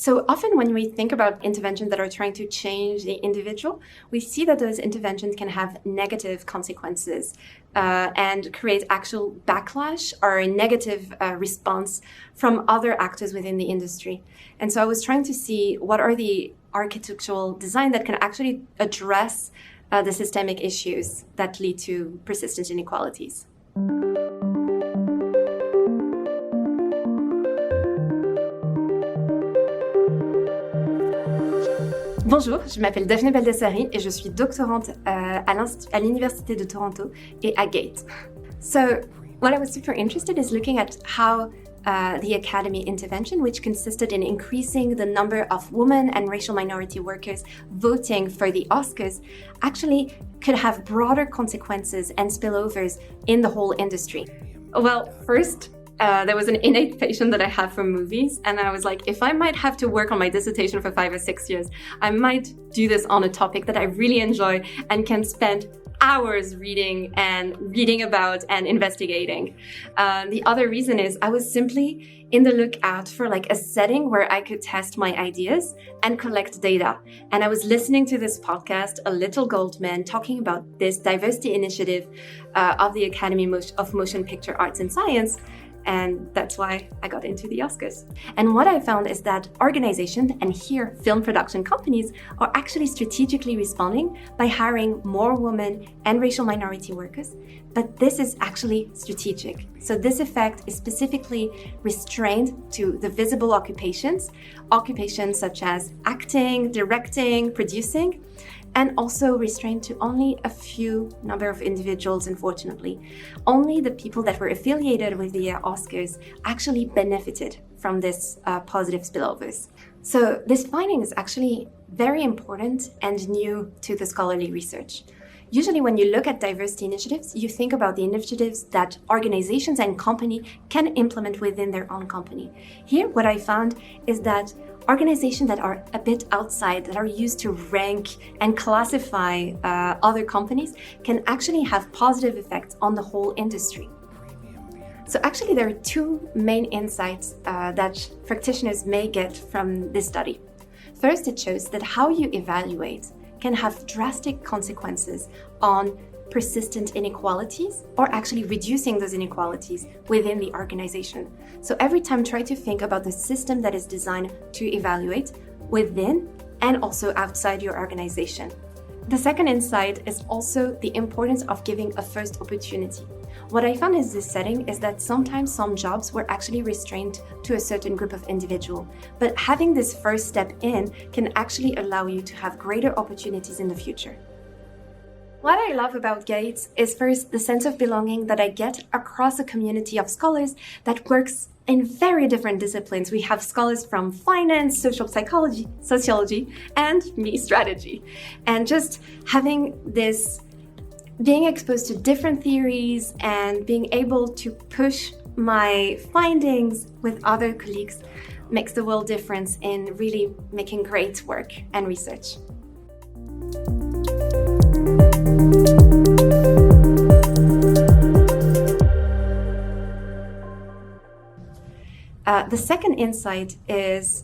So often when we think about interventions that are trying to change the individual, we see that those interventions can have negative consequences and create actual backlash or a negative response from other actors within the industry. And so I was trying to see what are the architectural design that can actually address the systemic issues that lead to persistent inequalities. Bonjour, je m'appelle Daphné Baldassari et je suis doctorante à l'Université de Toronto et à GATE. So what I was super interested is looking at how the Academy intervention, which consisted in increasing the number of women and racial minority workers voting for the Oscars, actually could have broader consequences and spillovers in the whole industry. Well, first, there was an innate passion that I have for movies, and I was like, if I might have to work on my dissertation for 5 or 6 years, I might do this on a topic that I really enjoy and can spend hours reading about and investigating. The other reason is I was simply in the lookout for like a setting where I could test my ideas and collect data. And I was listening to this podcast, A Little Goldman, talking about this diversity initiative of the Academy of Motion Picture Arts and Science. And that's why I got into the Oscars. And what I found is that organizations, and here film production companies, are actually strategically responding by hiring more women and racial minority workers. But this is actually strategic. So this effect is specifically restrained to the visible occupations such as acting, directing, producing, and also restrained to only a few number of individuals, unfortunately. Only the people that were affiliated with the Oscars actually benefited from this positive spillovers. So this finding is actually very important and new to the scholarly research. Usually when you look at diversity initiatives, you think about the initiatives that organizations and companies can implement within their own company. Here, what I found is that organizations that are a bit outside, that are used to rank and classify other companies, can actually have positive effects on the whole industry. So actually there are two main insights that practitioners may get from this study. First, it shows that how you evaluate can have drastic consequences on persistent inequalities or actually reducing those inequalities within the organization. So every time try to think about the system that is designed to evaluate within and also outside your organization. The second insight is also the importance of giving a first opportunity. What I found in this setting is that sometimes some jobs were actually restrained to a certain group of individuals, but having this first step in can actually allow you to have greater opportunities in the future. What I love about GATE is first the sense of belonging that I get across a community of scholars that works in very different disciplines. We have scholars from finance, social psychology, sociology, and me, strategy. And just having this, being exposed to different theories and being able to push my findings with other colleagues makes the world difference in really making great work and research. The second insight is,